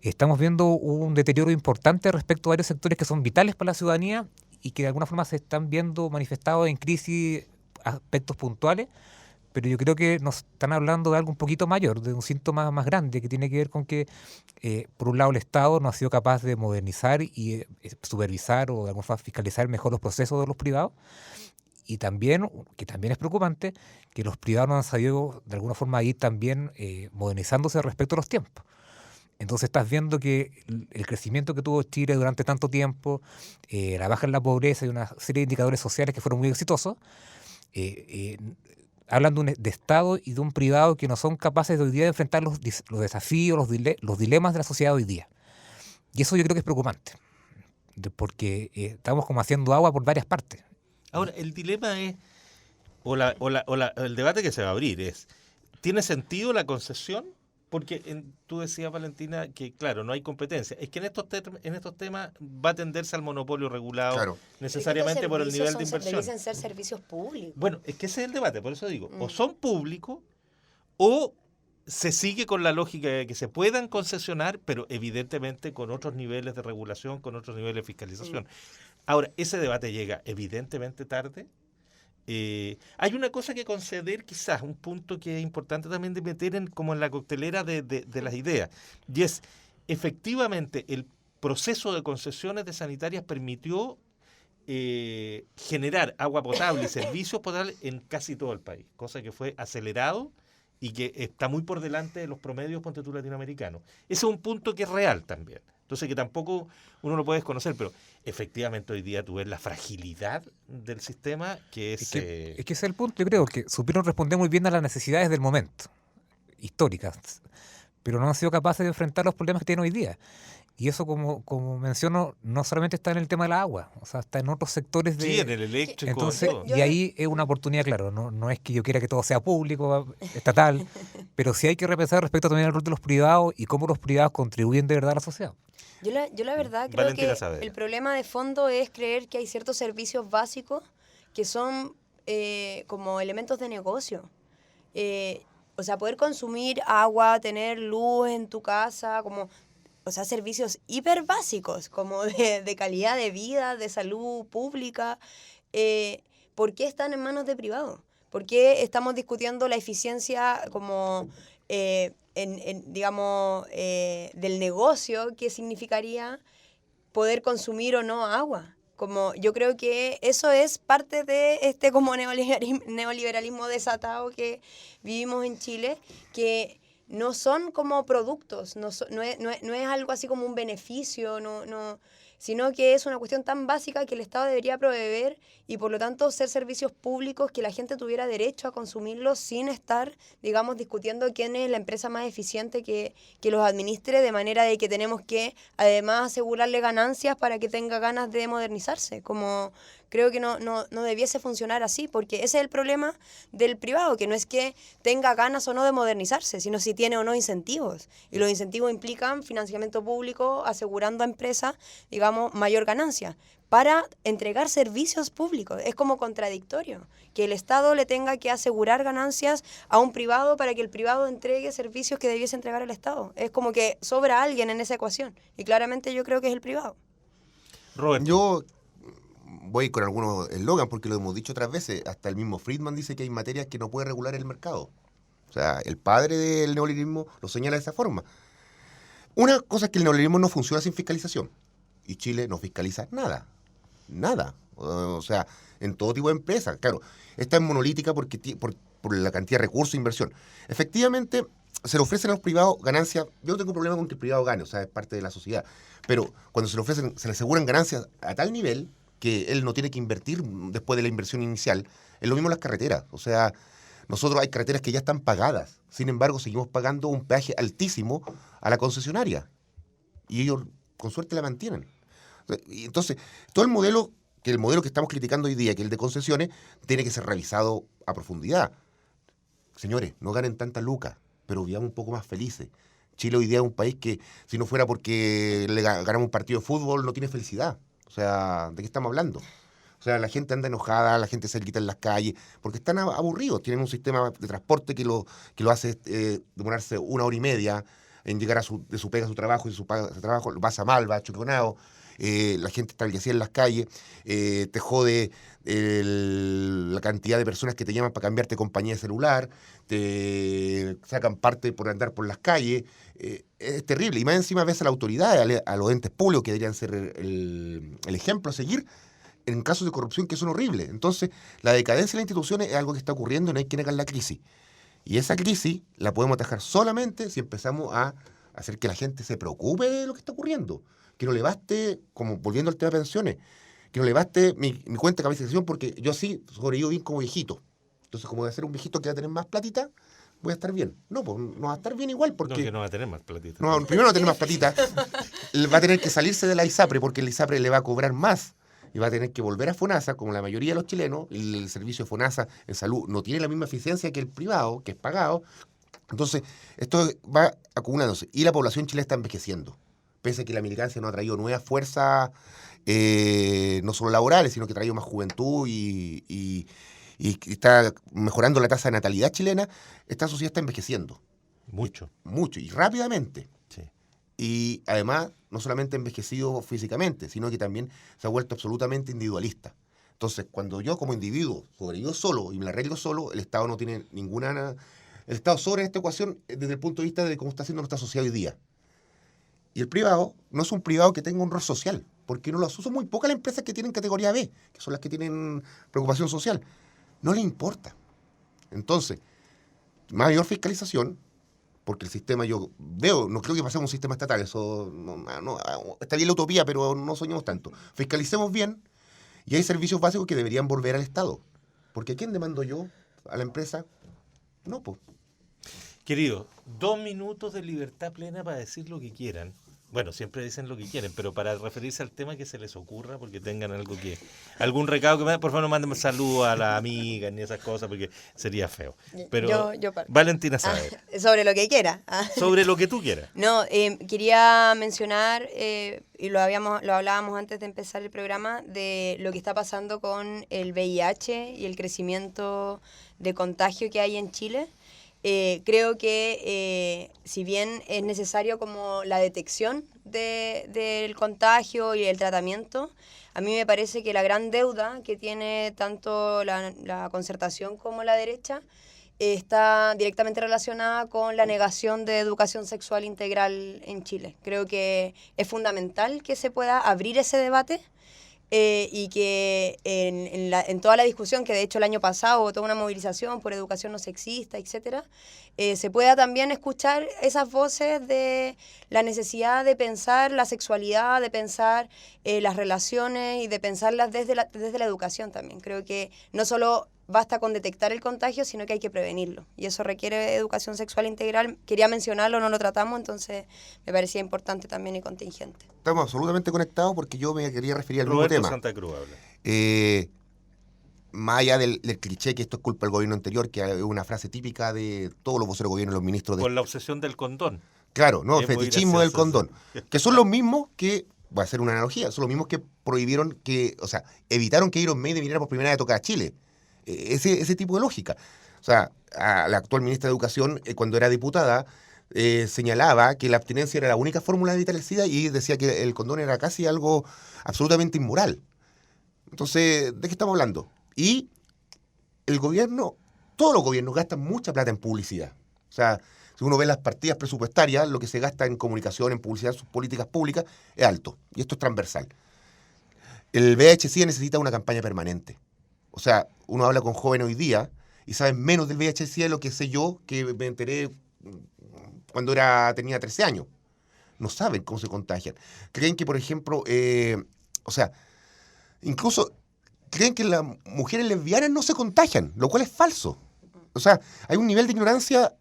estamos viendo un deterioro importante respecto a varios sectores que son vitales para la ciudadanía y que de alguna forma se están viendo manifestados en crisis, aspectos puntuales, pero yo creo que nos están hablando de algo un poquito mayor, de un síntoma más grande, que tiene que ver con que, por un lado, el Estado no ha sido capaz de modernizar y supervisar o de alguna forma fiscalizar mejor los procesos de los privados. Y también, que también es preocupante, que los privados no han sabido de alguna forma ir también modernizándose respecto a los tiempos. Entonces estás viendo que el crecimiento que tuvo Chile durante tanto tiempo, la baja en la pobreza y una serie de indicadores sociales que fueron muy exitosos, hablan de Estado y de un privado que no son capaces de hoy día de enfrentar los desafíos, los dilemas de la sociedad hoy día. Y eso yo creo que es preocupante, porque estamos como haciendo agua por varias partes. Ahora, el dilema es, el debate que se va a abrir es, ¿tiene sentido la concesión? Porque tú decías, Valentina, que claro, no hay competencia. Es que en estos temas va a tenderse al monopolio regulado, Claro, necesariamente por el nivel de inversión. Debiesen ser servicios públicos. Bueno, es que ese es el debate, por eso digo, o son públicos o se sigue con la lógica de que se puedan concesionar, pero evidentemente con otros niveles de regulación, con otros niveles de fiscalización. Ahora, ese debate llega evidentemente tarde. Hay una cosa que conceder, quizás, un punto que es importante también de meter como en la coctelera de las ideas, y es, efectivamente, el proceso de concesiones de sanitarias permitió generar agua potable y servicios potables en casi todo el país, cosa que fue acelerado y que está muy por delante de los promedios, ponte tú, latinoamericanos. Ese es un punto que es real también. Entonces, que tampoco uno lo puede desconocer, pero efectivamente hoy día tú ves la fragilidad del sistema, que es... Es que ese es el punto, yo creo, que supieron responder muy bien a las necesidades del momento, históricas, pero no han sido capaces de enfrentar los problemas que tienen hoy día. Y eso, como menciono, no solamente está en el tema del agua, o sea, está en otros sectores de... Sí, en el eléctrico. Entonces, todo. y ahí es una oportunidad, claro, no es que yo quiera que todo sea público, estatal, pero sí hay que repensar respecto también al rol de los privados y cómo los privados contribuyen de verdad a la sociedad. Yo la verdad creo Valentina que Saavedra. el problema de fondo es creer que hay ciertos servicios básicos que son como elementos de negocio. O sea, poder consumir agua, tener luz en tu casa, como, o sea, servicios hiper básicos, como de calidad de vida, de salud pública. ¿Por qué están en manos de privados? ¿Por qué estamos discutiendo la eficiencia como, digamos, del negocio? ¿Qué significaría poder consumir o no agua? Como yo creo que eso es parte de este como neoliberalismo desatado que vivimos en Chile, que no son como productos, no es algo así como un beneficio, sino que es una cuestión tan básica que el Estado debería proveer y por lo tanto ser servicios públicos que la gente tuviera derecho a consumirlos sin estar, digamos, discutiendo quién es la empresa más eficiente que los administre, de manera de que tenemos que además asegurarle ganancias para que tenga ganas de modernizarse. Como creo que no debiese funcionar así, porque ese es el problema del privado, que no es que tenga ganas o no de modernizarse, sino si tiene o no incentivos. Y los incentivos implican financiamiento público, asegurando a empresas, digamos, mayor ganancia, para entregar servicios públicos. Es como contradictorio que el Estado le tenga que asegurar ganancias a un privado para que el privado entregue servicios que debiese entregar el Estado. Es como que sobra alguien en esa ecuación, y claramente yo creo que es el privado. Roberto. Yo voy con algunos eslogan porque lo hemos dicho otras veces. Hasta el mismo Friedman dice que hay materias que no puede regular el mercado. O sea, el padre del neoliberalismo lo señala de esa forma. Una cosa es que el neoliberalismo no funciona sin fiscalización. Y Chile no fiscaliza nada. Nada. O sea, en todo tipo de empresas. Claro, esta es monolítica porque por la cantidad de recursos e inversión. Efectivamente, se le ofrecen a los privados ganancias. Yo no tengo problema con que el privado gane, o sea, es parte de la sociedad. Pero cuando se le ofrecen, se le aseguran ganancias a tal nivel que él no tiene que invertir después de la inversión inicial. Es lo mismo las carreteras. O sea, nosotros hay carreteras que ya están pagadas. Sin embargo, seguimos pagando un peaje altísimo a la concesionaria. Y ellos, con suerte, la mantienen. Y entonces, todo el modelo que estamos criticando hoy día, que es el de concesiones, tiene que ser revisado a profundidad. Señores, no ganen tanta lucas, pero vivamos un poco más felices. Chile hoy día es un país que, si no fuera porque le ganamos un partido de fútbol, no tiene felicidad. O sea, ¿de qué estamos hablando? O sea, la gente anda enojada, la gente se grita en las calles, porque están aburridos. Tienen un sistema de transporte que lo hace demorarse 1 hora y media en llegar de su pega a su trabajo, y de su trabajo pasa mal, va choconado. La gente está establecida en las calles, te jode la cantidad de personas que te llaman para cambiarte compañía de celular, te sacan parte por andar por las calles. Es terrible. Y más encima ves a la autoridad, a los entes públicos que deberían ser el ejemplo a seguir en casos de corrupción que son horribles. Entonces, la decadencia de las instituciones es algo que está ocurriendo y no hay que negar la crisis. Y esa crisis la podemos atajar solamente si empezamos a hacer que la gente se preocupe de lo que está ocurriendo. Que no le baste, como volviendo al tema de pensiones, que no le baste mi cuenta de capitalización, porque yo sí sobrevivo bien como viejito. Entonces, como voy a ser un viejito que va a tener más platita, voy a estar bien. No, pues no va a estar bien igual, porque... No, que no va a tener más platita. No, primero no va a tener más platita, va a tener que salirse de la ISAPRE, porque el ISAPRE le va a cobrar más, y va a tener que volver a FONASA, como la mayoría de los chilenos. El servicio de FONASA en salud no tiene la misma eficiencia que el privado, que es pagado. Entonces, esto va acumulándose. Y la población chilena está envejeciendo. Pese a que la militancia no ha traído nuevas fuerzas, no solo laborales, sino que ha traído más juventud y está mejorando la tasa de natalidad chilena, esta sociedad está envejeciendo. Mucho. Mucho, y rápidamente. Sí. Y además, no solamente envejecido físicamente, sino que también se ha vuelto absolutamente individualista. Entonces, cuando yo como individuo sobrevivo solo y me la arreglo solo, el Estado no tiene ninguna... El Estado sobre esta ecuación desde el punto de vista de cómo está haciendo nuestra sociedad hoy día. Y el privado no es un privado que tenga un rol social. porque no las usan muy pocas las empresas que tienen categoría B, que son las que tienen preocupación social. No les importa. Entonces, mayor fiscalización, porque el sistema yo veo, no creo que pasemos un sistema estatal, eso está bien la utopía, pero no soñemos tanto. Fiscalicemos bien y hay servicios básicos que deberían volver al Estado. Porque ¿a quién demando yo? ¿A la empresa? No, pues. Querido, 2 minutos de libertad plena para decir lo que quieran. Bueno, siempre dicen lo que quieren, pero para referirse al tema que se les ocurra, porque tengan algún recado que me por favor no manden saludos a la amiga ni esas cosas, porque sería feo. Pero Yo parto. Valentina sabe. Sobre lo que quiera. Sobre lo que tú quieras. No, quería mencionar, y lo hablábamos antes de empezar el programa, de lo que está pasando con el VIH y el crecimiento de contagio que hay en Chile. Creo que si bien es necesario como la detección del contagio y el tratamiento, a mí me parece que la gran deuda que tiene tanto la concertación como la derecha está directamente relacionada con la negación de educación sexual integral en Chile. Creo que es fundamental que se pueda abrir ese debate. Y que en toda la discusión, que de hecho el año pasado hubo toda una movilización por educación no sexista, etcétera, se pueda también escuchar esas voces de la necesidad de pensar la sexualidad, de pensar las relaciones y de pensarlas desde la educación también. Creo que no solo basta con detectar el contagio, sino que hay que prevenirlo. Y eso requiere educación sexual integral. Quería mencionarlo, no lo tratamos, entonces me parecía importante también y contingente. Estamos absolutamente conectados porque yo me quería referir al Roberto mismo tema. Santa Cruz habla. Más allá del cliché que esto es culpa del gobierno anterior, que es una frase típica de todos los voceros de gobierno, los ministros de... Con la obsesión del condón. Claro, no, Es muy fetichismo del gracioso, condón. Que son los mismos que, voy a hacer una analogía, son los mismos que prohibieron que, o sea, evitaron que Iron Maiden viniera por primera vez a tocar a Chile. Ese tipo de lógica. O sea, a la actual ministra de Educación, cuando era diputada, señalaba que la abstinencia era la única fórmula de evitar el SIDA y decía que el condón era casi algo absolutamente inmoral. Entonces, ¿de qué estamos hablando? Y el gobierno, todos los gobiernos gastan mucha plata en publicidad. O sea, si uno ve las partidas presupuestarias, lo que se gasta en comunicación, en publicidad, en sus políticas públicas, es alto. Y esto es transversal. El VIH-Sida necesita una campaña permanente. O sea, uno habla con jóvenes hoy día y saben menos del VIH-Sida de lo que sé yo, que me enteré cuando tenía 13 años. No saben cómo se contagian. Creen que, por ejemplo, incluso creen que las mujeres lesbianas no se contagian, lo cual es falso. O sea, hay un nivel de ignorancia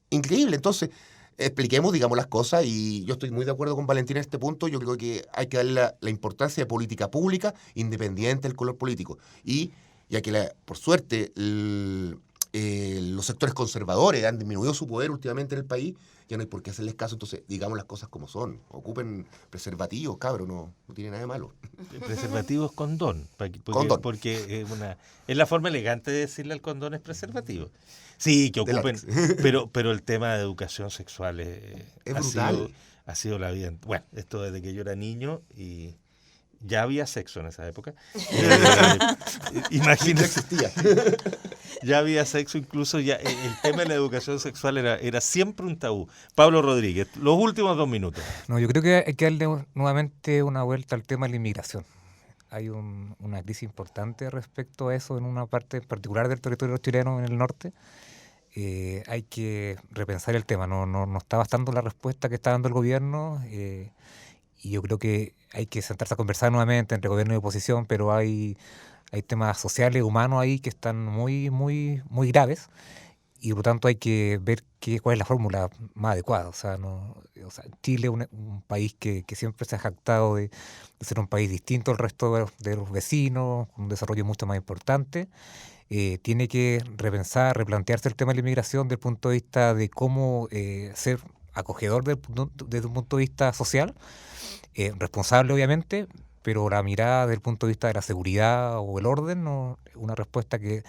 increíble. Entonces, expliquemos, digamos, las cosas, y yo estoy muy de acuerdo con Valentina en este punto. Yo creo que hay que darle la importancia de política pública independiente del color político. Y ya que, por suerte, los sectores conservadores han disminuido su poder últimamente en el país, ya no hay por qué hacerles caso. Entonces, digamos las cosas como son. Ocupen preservativos, cabros, no tiene nada de malo. Preservativos condón. Condón. Porque es la forma elegante de decirle al condón es preservativo. Sí, que ocupen, pero el tema de educación sexual es brutal. Ha sido la vida. Bueno, esto desde que yo era niño y ya había sexo en esa época. Imagínate. Ya había sexo, incluso ya el tema de la educación sexual era siempre un tabú. Pablo Rodríguez, los últimos 2 minutos. No, yo creo que hay que darle nuevamente una vuelta al tema de la inmigración. Hay una crisis importante respecto a eso en una parte en particular del territorio chileno, en el norte. Hay que repensar el tema. No está bastando la respuesta que está dando el gobierno. Y yo creo que hay que sentarse a conversar nuevamente entre gobierno y oposición, pero hay temas sociales, humanos ahí que están muy, muy, muy graves, y por lo tanto hay que ver cuál es la fórmula más adecuada. O sea, Chile es un país que siempre se ha jactado de ser un país distinto al resto de los vecinos, con un desarrollo mucho más importante. Tiene que replantearse el tema de la inmigración desde el punto de vista de cómo ser acogedor desde un punto de vista social, responsable obviamente, pero la mirada desde el punto de vista de la seguridad o el orden, una respuesta que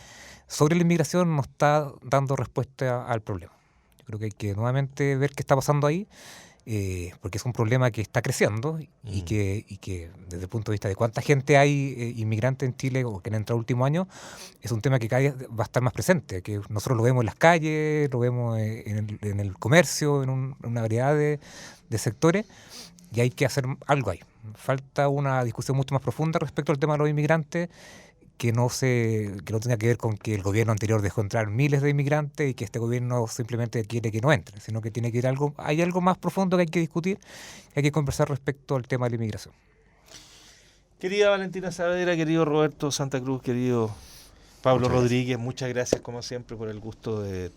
sobre la inmigración no está dando respuesta al problema. Yo creo que hay que nuevamente ver qué está pasando ahí, porque es un problema que está creciendo y que desde el punto de vista de cuánta gente hay inmigrante en Chile o que han entrado el último año, es un tema que cada día va a estar más presente, que nosotros lo vemos en las calles, lo vemos en el comercio, en una variedad de sectores. y hay que hacer algo ahí. Falta una discusión mucho más profunda respecto al tema de los inmigrantes, que no tenga que ver con que el gobierno anterior dejó entrar miles de inmigrantes y que este gobierno simplemente quiere que no entre, sino que tiene que ir hay algo más profundo que hay que discutir, que hay que conversar respecto al tema de la inmigración. Querida Valentina Saavedra, querido Roberto Santa Cruz, querido Pablo Rodríguez, muchas gracias como siempre por el gusto de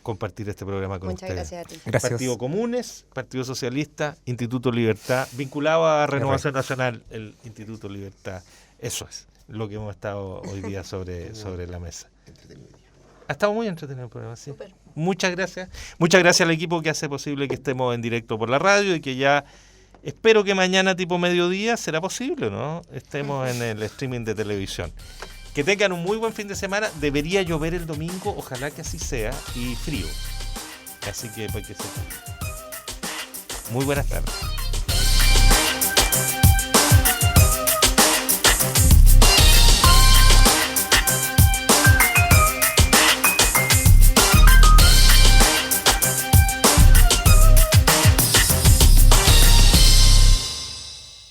compartir este programa con Muchas ustedes. gracias a ti. Gracias. Partido Comunes, Partido Socialista, Instituto Libertad, vinculado a Renovación Nacional, el Instituto Libertad. Eso es lo que hemos estado hoy día sobre la mesa. Ha estado muy entretenido el programa, sí. Súper. Muchas gracias. Muchas gracias al equipo que hace posible que estemos en directo por la radio y que ya espero que mañana tipo mediodía será posible, ¿no? Estemos en el streaming de televisión. Que tengan un muy buen fin de semana. Debería llover el domingo, ojalá que así sea, y frío. Así que, pues, que se... Muy buenas tardes.